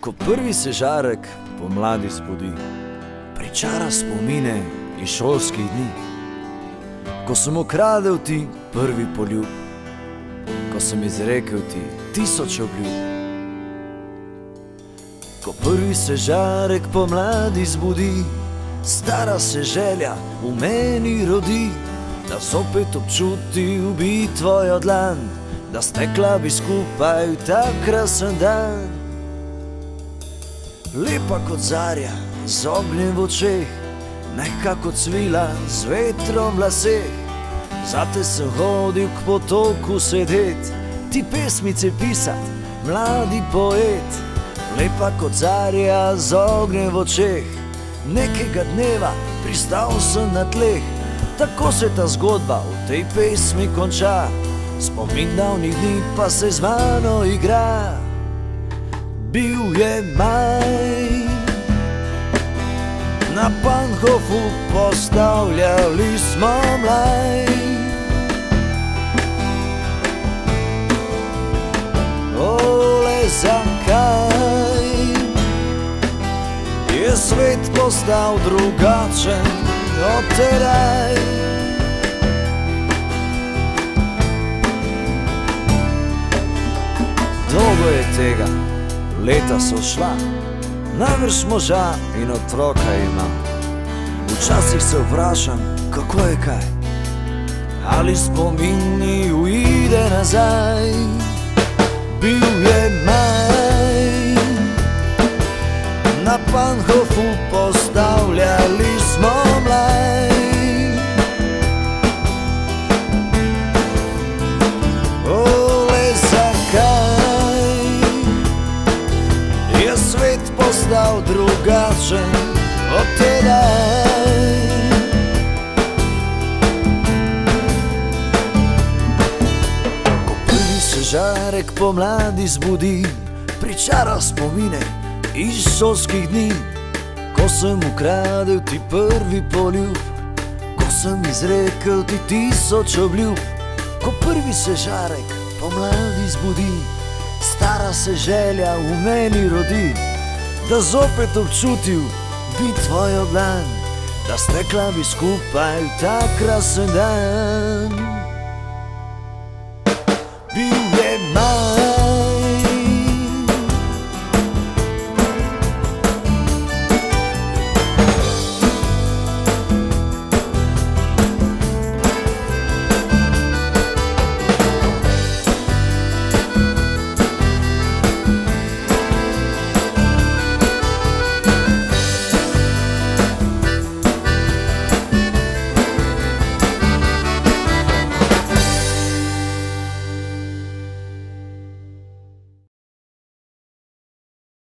Ko prvi se žarek pomladi zbudi, pričara spomine iz šolskih dni. Ko sem ukradel ti prvi poljub, ko sem izrekel ti 1000 obljub. Ko prvi se žarek pomladi zbudi, stara se želja v meni rodi, da zopet občutil bi tvojo dlan, da stekla bi skupaj v ta krasen dan. Lepa kot zarja, z ognjem v očeh, nekako cvila z vetrom v laseh. Zate sem hodil k potoku sedet, ti pesmice pisat, mladi poet. Lepa kot zarja, z ognjem v očeh, nekega dneva pristal sem na tleh. Tako se ta zgodba v tej pesmi konča, spomin davnih dni pa se z mano igra. Bil je maj, na Panhofu postavljali smo mlaj. Ole, zakaj je svet postal drugačen od tedaj? Dolgo je tega, leta so šla, najbrž moža in otroka imam. Včasih se vprašam, kako je kaj, ali spomini uide nazaj. Bil je maj, na Panhofu postavljali smo mlaj. Ole, zakaj je svet postal drugačen od tedaj? Ko prvi se žarek pomladi zbudi, pričara spomine iz šolskih dni. Ko sem ukradel ti prvi poljub, ko sem izrekel ti 1000 obljub. Ko prvi se žarek pomladi zbudi, stara se želja v meni rodi, da zopet občutil bi tvojo dlan, da stekla bi skupaj v ta krasen dan. Bil je maj,